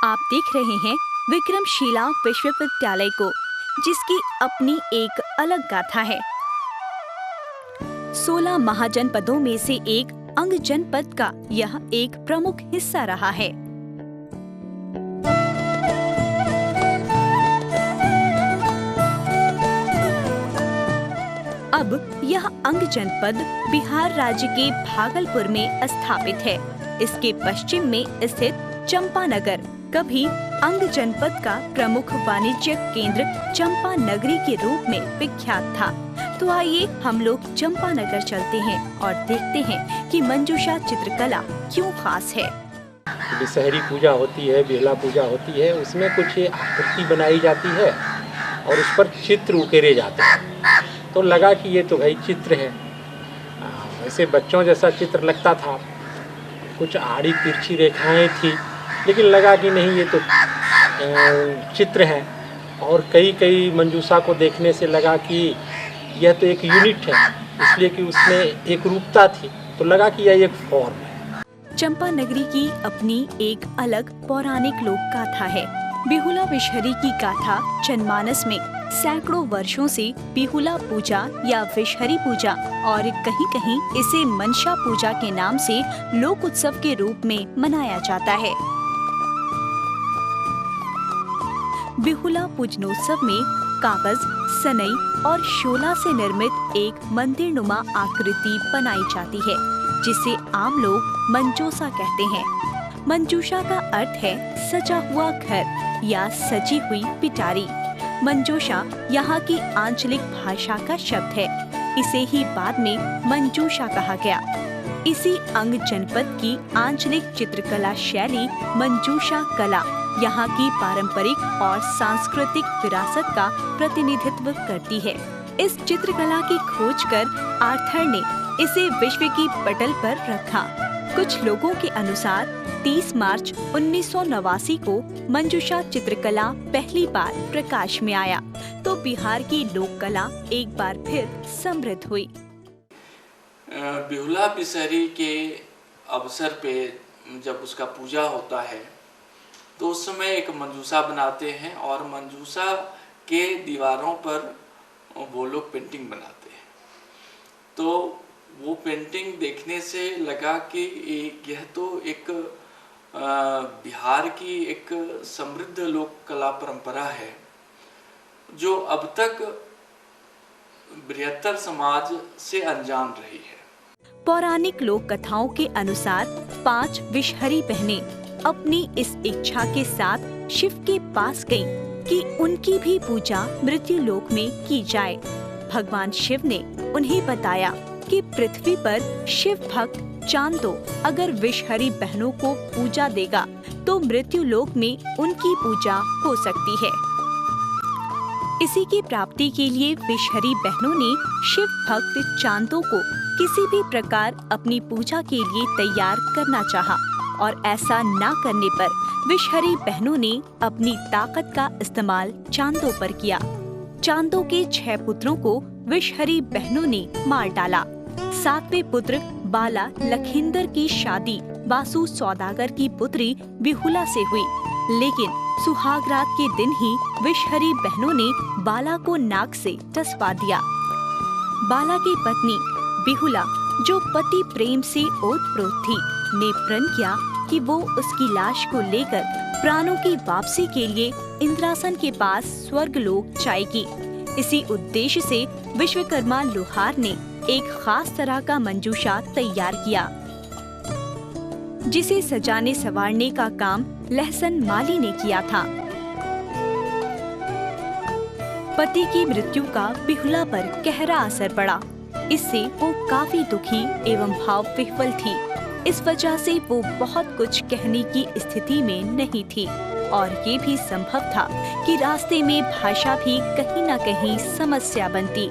आप देख रहे हैं विक्रमशिला विश्वविद्यालय को, जिसकी अपनी एक अलग गाथा है। 16 महाजनपदों में से एक अंग जनपद का यह एक प्रमुख हिस्सा रहा है। अब यह अंग जनपद बिहार राज्य के भागलपुर में स्थापित है। इसके पश्चिम में स्थित चंपानगर कभी अंग जनपद का प्रमुख वाणिज्यिक केंद्र चंपानगरी के रूप में विख्यात था। तो आइए हम लोग चंपानगर चलते हैं और देखते हैं कि मंजूषा चित्रकला क्यों खास है। विषहरी पूजा होती है, बिरला पूजा होती है, उसमें कुछ आकृति बनाई जाती है और उस पर चित्र उकेरे जाते हैं। तो लगा कि ये तो भाई चित्र है। वैसे बच्चों जैसा चित्र लगता था, कुछ आड़ी तिरछी रेखाएं थी, लेकिन लगा कि नहीं ये तो चित्र है। और कई मंजूषा को देखने से लगा कि यह तो एक यूनिट है, इसलिए कि उसमें एक रूपता थी, तो लगा कि यह एक फॉर्म है। चंपानगरी की अपनी एक अलग पौराणिक लोक गाथा है। बिहुला विषहरी की गाथा जनमानस में सैकड़ों वर्षों से बिहुला पूजा या विषहरी पूजा और कहीं-कहीं इसे मनसा पूजा के नाम से लोक उत्सव के रूप में मनाया जाता है। बिहुला पूजनोत्सव में कागज, सनई और शोला से निर्मित एक मंदिरनुमा आकृति बनाई जाती है, जिसे आम लोग मंजूषा कहते हैं। मंजूषा का अर्थ है सजा हुआ घर या सजी हुई पिटारी। मंजूषा यहाँ की आंचलिक भाषा का शब्द है। इसे ही बाद में मंजूषा कहा गया। इसी अंग जनपद की आंचलिक चित्रकला शैली मंजूषा कला यहाँ की पारंपरिक और सांस्कृतिक विरासत का प्रतिनिधित्व करती है। इस चित्रकला की खोज कर आर्थर ने इसे विश्व की पटल पर रखा। कुछ लोगों के अनुसार 30 मार्च 1989 को मंजूषा चित्रकला पहली बार प्रकाश में आया, तो बिहार की लोक कला एक बार फिर समृद्ध हुई। बिहुला विषहरी के अवसर पे जब उसका पूजा होता है तो उस समय एक मंजूषा बनाते हैं और मंजूषा के दीवारों पर वो लोग पेंटिंग बनाते हैं। तो वो पेंटिंग देखने से लगा कि यह तो एक बिहार की एक समृद्ध लोक कला परंपरा है, जो अब तक बृहत्तर समाज से अनजान रही है। पौराणिक लोक कथाओं के अनुसार 5 विषहरी बहनें अपनी इस इच्छा के साथ शिव के पास गईं कि उनकी भी पूजा मृत्यु लोक में की जाए। भगवान शिव ने उन्हें बताया कि पृथ्वी पर शिव भक्त चांदो अगर विषहरी बहनों को पूजा देगा तो मृत्यु लोक में उनकी पूजा हो सकती है। इसी की प्राप्ति के लिए विषहरी बहनों ने शिव भक्त चांदो को किसी भी प्रकार अपनी पूजा के लिए तैयार करना चाहा, और ऐसा ना करने पर विषहरी बहनों ने अपनी ताकत का इस्तेमाल चांदो पर किया। चांदो के 6 पुत्रों को विषहरी बहनों ने मार डाला। 7वें पुत्र बाला लखिंदर की शादी वासु सौदागर की पुत्री बिहुला से हुई, लेकिन सुहागरात के दिन ही विषहरी बहनों ने बाला को नाक से टसवा दिया। बाला की पत्नी बिहुला, जो पति प्रेम से ओतप्रोत थी, ने प्रण किया कि वो उसकी लाश को लेकर प्राणों की वापसी के लिए इंद्रासन के पास स्वर्गलोक जाएगी। इसी उद्देश्य से विश्वकर्मा लोहार ने एक खास तरह का मंजूषा तैयार किया, जिसे सजाने संवारने का काम लहसन माली ने किया था। पति की मृत्यु का बिहुला पर गहरा असर पड़ा। इससे वो काफी दुखी एवं भाव विह्वल थी। इस वजह से वो बहुत कुछ कहने की स्थिति में नहीं थी, और ये भी संभव था कि रास्ते में भाषा भी कहीं न कहीं समस्या बनती।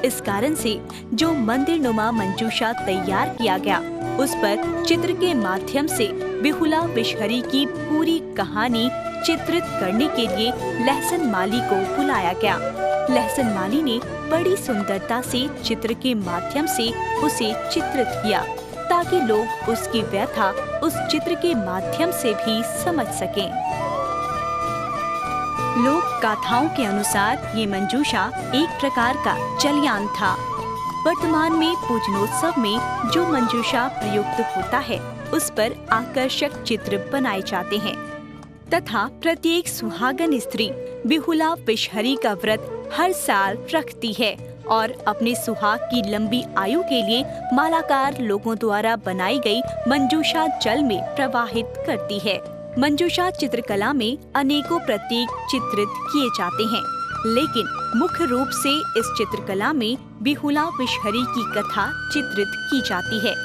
इस कारण से जो मंदिरनुमा मंजूषा तैयार किया गया, उस पर चित्र के माध्यम से बिहुला विषहरी की पूरी कहानी चित्रित करने के लिए लहसन माली को बुलाया गया। लहसन माली ने बड़ी सुंदरता से चित्र के माध्यम से उसे चित्रित किया, ताकि लोग उसकी व्यथा उस चित्र के माध्यम से भी समझ सकें। लोक गाथाओं के अनुसार ये मंजूषा एक प्रकार का जलयान था। वर्तमान में पूजनोत्सव में जो मंजूषा प्रयुक्त होता है उस पर आकर्षक चित्र बनाए जाते हैं तथा प्रत्येक सुहागन स्त्री बिहुला विषहरी का व्रत हर साल रखती है और अपने सुहाग की लंबी आयु के लिए मालाकार लोगों द्वारा बनाई गई मंजूषा जल में प्रवाहित करती है। मंजूषा चित्रकला में अनेकों प्रतीक चित्रित किए जाते हैं, लेकिन मुख्य रूप से इस चित्रकला में बिहुला विषहरी की कथा चित्रित की जाती है।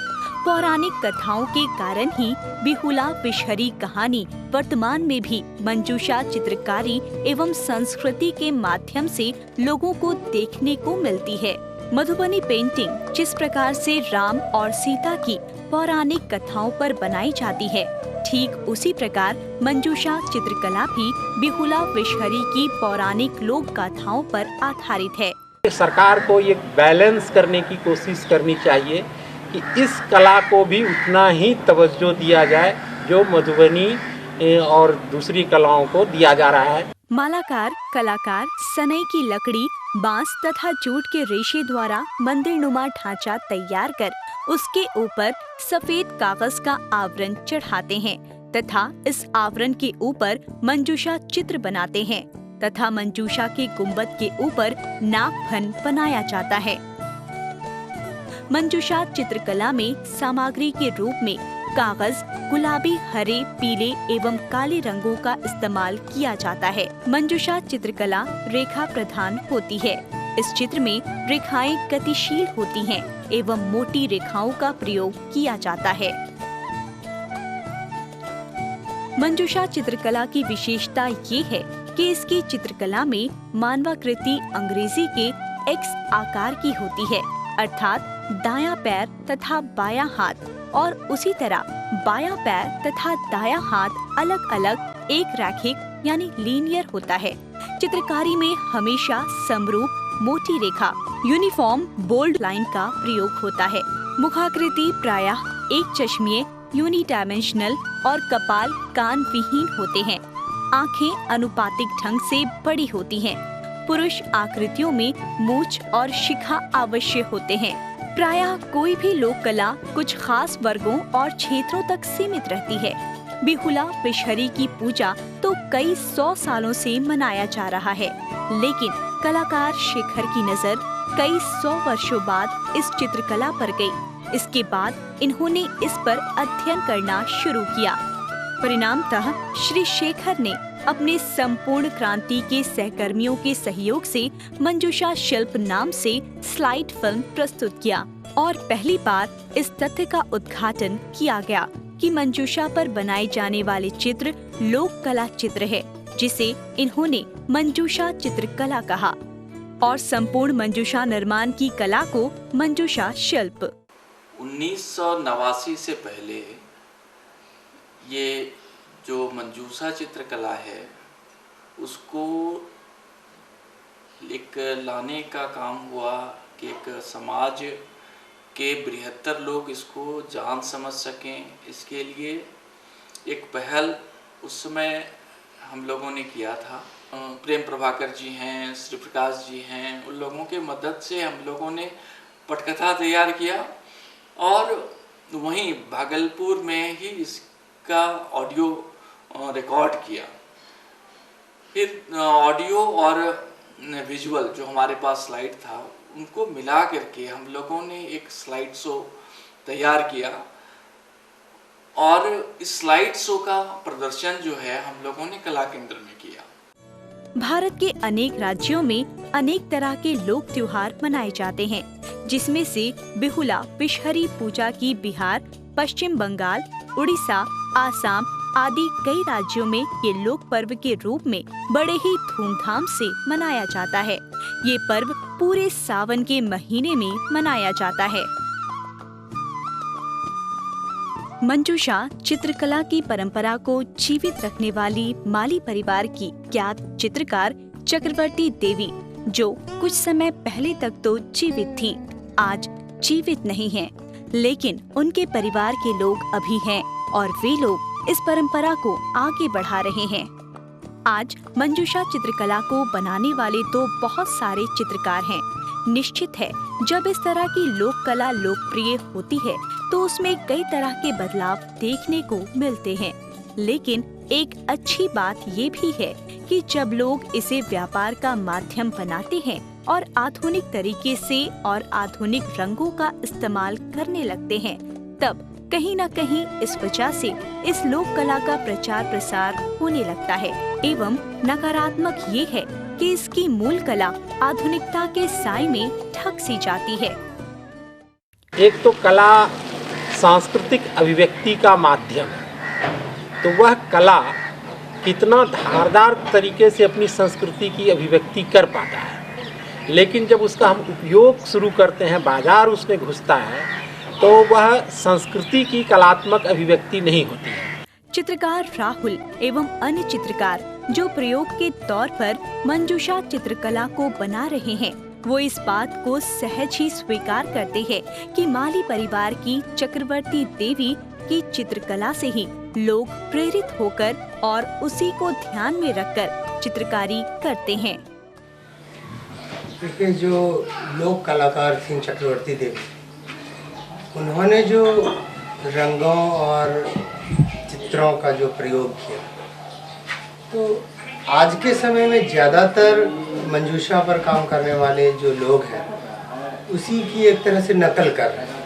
पौराणिक कथाओं के कारण ही बिहुला विषहरी कहानी वर्तमान में भी मंजूषा चित्रकारी एवं संस्कृति के माध्यम से लोगों को देखने को मिलती है। मधुबनी पेंटिंग जिस प्रकार से राम और सीता की पौराणिक कथाओं पर बनाई जाती है, ठीक उसी प्रकार मंजूषा चित्रकला भी बिहुला विषहरी की पौराणिक लोक गाथाओं पर आधारित है। सरकार को ये बैलेंस करने की कोशिश करनी चाहिए कि इस कला को भी उतना ही तवज्जो दिया जाए जो मधुबनी और दूसरी कलाओं को दिया जा रहा है। मालाकार कलाकार सनई की लकड़ी, बांस तथा जूट के रेशे द्वारा मंदिरनुमा ढांचा तैयार कर उसके ऊपर सफेद कागज का आवरण चढ़ाते हैं तथा इस आवरण के ऊपर मंजूषा चित्र बनाते हैं तथा मंजूषा के गुंबद के ऊपर नागफन बनाया जाता है। मंजूषा चित्रकला में सामग्री के रूप में कागज, गुलाबी, हरे, पीले एवं काले रंगों का इस्तेमाल किया जाता है। मंजूषा चित्रकला रेखा प्रधान होती है। इस चित्र में रेखाएं गतिशील होती हैं एवं मोटी रेखाओं का प्रयोग किया जाता है। मंजूषा चित्रकला की विशेषता ये है कि इसकी चित्रकला में मानवाकृति अंग्रेजी के एक्स आकार की होती है, अर्थात दायां पैर तथा बायां हाथ और उसी तरह बायां पैर तथा दायां हाथ अलग अलग एक रैखिक यानी लीनियर होता है। चित्रकारी में हमेशा समरूप मोटी रेखा यूनिफॉर्म बोल्ड लाइन का प्रयोग होता है। मुखाकृति प्रायः एक चश्मीय यूनिडायमेंशनल और कपाल कान विहीन होते हैं। आँखें अनुपातिक ढंग से बड़ी होती हैं। पुरुष आकृतियों में मूंछ और शिखा अवश्य होते हैं। प्रायः कोई भी लोक कला कुछ खास वर्गों और क्षेत्रों तक सीमित रहती है। बिहुला विषहरी की पूजा तो कई 100 सालों से मनाया जा रहा है, लेकिन कलाकार शेखर की नजर कई 100 वर्षों बाद इस चित्रकला पर गई। इसके बाद इन्होंने इस पर अध्ययन करना शुरू किया। परिणामतः श्री शेखर ने अपने संपूर्ण क्रांति के सहकर्मियों के सहयोग से मंजूषा शिल्प नाम से स्लाइड फिल्म प्रस्तुत किया और पहली बार इस तथ्य का उद्घाटन किया गया कि मंजूषा पर बनाए जाने वाले चित्र लोक कला चित्र है, जिसे इन्होंने मंजूषा चित्रकला कहा और संपूर्ण मंजूषा निर्माण की कला को मंजूषा शिल्प। 1989 से पहले ये जो मंजूषा चित्रकला है उसको एक लाने का काम हुआ कि एक समाज के बृहत्तर लोग इसको जान समझ सकें। इसके लिए एक पहल उस समय हम लोगों ने किया था। प्रेम प्रभाकर जी हैं, श्री प्रकाश जी हैं, उन लोगों के मदद से हम लोगों ने पटकथा तैयार किया और वहीं भागलपुर में ही इसका ऑडियो रिकॉर्ड किया। फिर ऑडियो और विजुअल जो हमारे पास स्लाइड था उनको मिला करके हम लोगों ने एक स्लाइड शो तैयार किया और इस स्लाइड शो का प्रदर्शन जो है हम लोगों ने कला केंद्र में किया। भारत के अनेक राज्यों में अनेक तरह के लोक त्योहार मनाए जाते हैं, जिसमें से बिहुला विषहरी पूजा की बिहार, पश्चिम बंगाल, उड़ीसा, आसाम आदि कई राज्यों में ये लोक पर्व के रूप में बड़े ही धूमधाम से मनाया जाता है। ये पर्व पूरे सावन के महीने में मनाया जाता है। मंजूषा चित्रकला की परंपरा को जीवित रखने वाली माली परिवार की ज्ञात चित्रकार चक्रवर्ती देवी, जो कुछ समय पहले तक तो जीवित थी, आज जीवित नहीं हैं, लेकिन उनके परिवार के लोग अभी हैं और वे लोग इस परंपरा को आगे बढ़ा रहे हैं। आज मंजूषा चित्रकला को बनाने वाले तो बहुत सारे चित्रकार हैं। निश्चित है, जब इस तरह की लोक कला लोकप्रिय होती है तो उसमें कई तरह के बदलाव देखने को मिलते हैं। लेकिन एक अच्छी बात ये भी है कि जब लोग इसे व्यापार का माध्यम बनाते हैं और आधुनिक तरीके से और आधुनिक रंगों का इस्तेमाल करने लगते हैं, तब कहीं न कहीं इस वजह से इस लोक कला का प्रचार प्रसार होने लगता है। एवं नकारात्मक ये है कि इसकी मूल कला आधुनिकता के साए में ढक सी जाती है। एक तो कला सांस्कृतिक अभिव्यक्ति का माध्यम है, तो वह कला कितना धारदार तरीके से अपनी संस्कृति की अभिव्यक्ति कर पाता है। लेकिन जब उसका हम उपयोग शुरू करते हैं, बाजार उसमें घुसता है, तो वह संस्कृति की कलात्मक अभिव्यक्ति नहीं होती है। चित्रकार राहुल एवं अन्य चित्रकार जो प्रयोग के तौर पर मंजूषा चित्रकला को बना रहे हैं, वो इस बात को सहज ही स्वीकार करते हैं कि माली परिवार की चक्रवर्ती देवी की चित्रकला से ही लोग प्रेरित होकर और उसी को ध्यान में रखकर चित्रकारी करते हैं। देखिए, जो लोक कलाकार थी चक्रवर्ती देवी, उन्होंने जो रंगों और चित्रों का जो प्रयोग किया, तो आज के समय में ज़्यादातर मंजूषा पर काम करने वाले जो लोग हैं, उसी की एक तरह से नकल कर रहे हैं।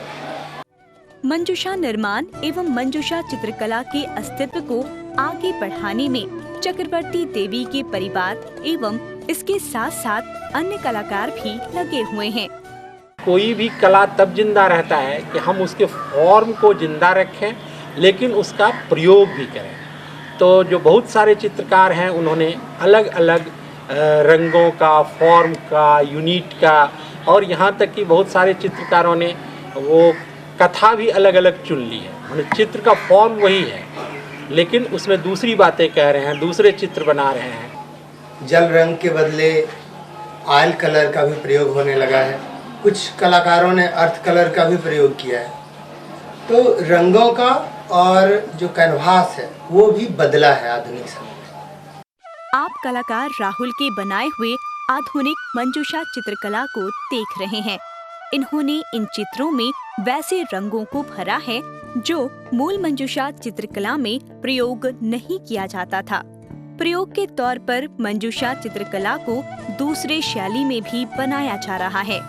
मंजूषा निर्माण एवं मंजूषा चित्रकला के अस्तित्व को आगे बढ़ाने में चक्रवर्ती देवी के परिवार एवं इसके साथ साथ अन्य कलाकार भी लगे हुए हैं। कोई भी कला तब जिंदा रहता है कि हम उसके फॉर्म को जिंदा रखें, लेकिन उसका प्रयोग भी करें। तो जो बहुत सारे चित्रकार हैं, उन्होंने अलग अलग रंगों का, फॉर्म का, यूनिट का, और यहाँ तक कि बहुत सारे चित्रकारों ने वो कथा भी अलग अलग चुन ली है। उन्हें चित्र का फॉर्म वही है, लेकिन उसमें दूसरी बातें कह रहे हैं, दूसरे चित्र बना रहे हैं। जल रंग के बदले ऑयल कलर का भी प्रयोग होने लगा है। कुछ कलाकारों ने अर्थ कलर का भी प्रयोग किया है। तो रंगों का और जो कैनवास है वो भी बदला है आधुनिक समय में। आप कलाकार राहुल के बनाए हुए आधुनिक मंजूषा चित्रकला को देख रहे हैं। इन्होंने इन चित्रों में वैसे रंगों को भरा है जो मूल मंजूषा चित्रकला में प्रयोग नहीं किया जाता था। प्रयोग के तौर पर मंजूषा चित्रकला को दूसरे शैली में भी बनाया जा रहा है।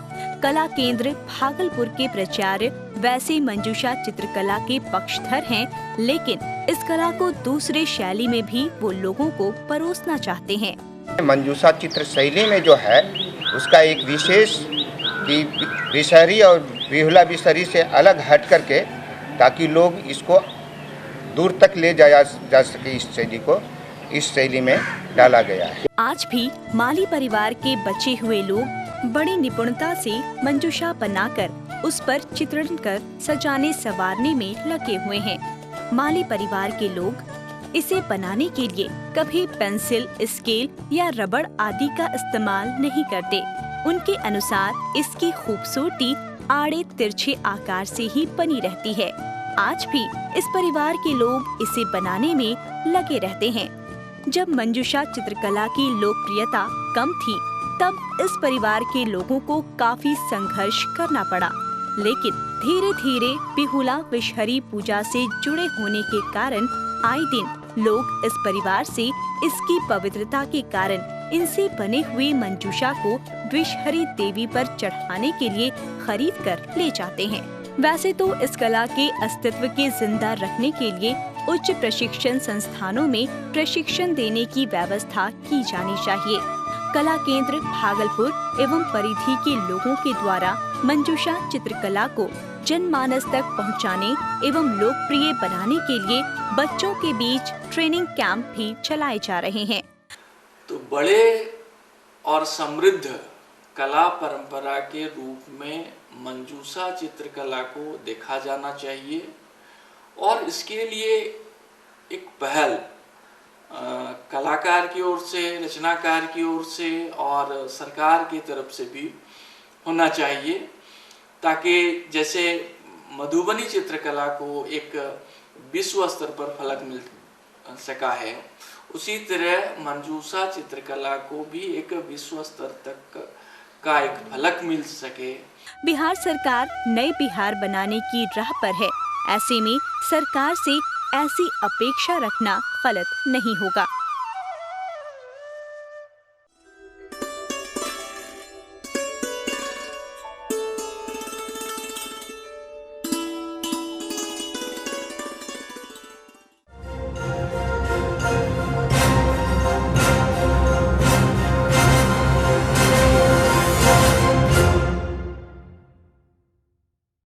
कला केंद्र भागलपुर के प्राचार्य वैसे मंजूषा चित्रकला के पक्षधर हैं, लेकिन इस कला को दूसरे शैली में भी वो लोगों को परोसना चाहते हैं। मंजूषा चित्र शैली में जो है उसका एक विशेष कि विषहरी और बिहुला विषहरी से अलग हट करके, ताकि लोग इसको दूर तक ले जाया जा सके, इस शैली को इस शैली में डाला गया है। आज भी माली परिवार के बचे हुए लोग बड़ी निपुणता से मंजूषा बनाकर उस पर चित्रण कर सजाने संवारने में लगे हुए हैं। माली परिवार के लोग इसे बनाने के लिए कभी पेंसिल, स्केल या रबड़ आदि का इस्तेमाल नहीं करते। उनके अनुसार इसकी खूबसूरती आड़े तिरछे आकार से ही बनी रहती है। आज भी इस परिवार के लोग इसे बनाने में लगे रहते हैं। जब मंजूषा चित्रकला की लोकप्रियता कम थी, तब इस परिवार के लोगों को काफी संघर्ष करना पड़ा, लेकिन धीरे धीरे बिहुला विषहरी पूजा से जुड़े होने के कारण आए दिन लोग इस परिवार से इसकी पवित्रता के कारण इनसे बने हुए मंजूषा को विषहरी देवी पर चढ़ाने के लिए खरीद कर ले जाते हैं। वैसे तो इस कला के अस्तित्व के जिंदा रखने के लिए उच्च प्रशिक्षण संस्थानों में प्रशिक्षण देने की व्यवस्था की जानी चाहिए। कला केंद्र भागलपुर एवं परिधि के लोगों के द्वारा मंजूषा चित्रकला को जनमानस तक पहुंचाने एवं लोकप्रिय बनाने के लिए बच्चों के बीच ट्रेनिंग कैंप भी चलाए जा रहे हैं। तो बड़े और समृद्ध कला परंपरा के रूप में मंजूषा चित्रकला को देखा जाना चाहिए और इसके लिए एक पहल कलाकार की ओर से, रचनाकार की ओर से और सरकार की तरफ से भी होना चाहिए, ताकि जैसे मधुबनी चित्रकला को एक विश्व स्तर पर फलक सका है, उसी तरह मंजूषा चित्रकला को भी एक विश्व स्तर तक का एक फलक मिल सके। बिहार सरकार नए बिहार बनाने की राह पर है। ऐसे में सरकार से ऐसी अपेक्षा रखना गलत नहीं होगा।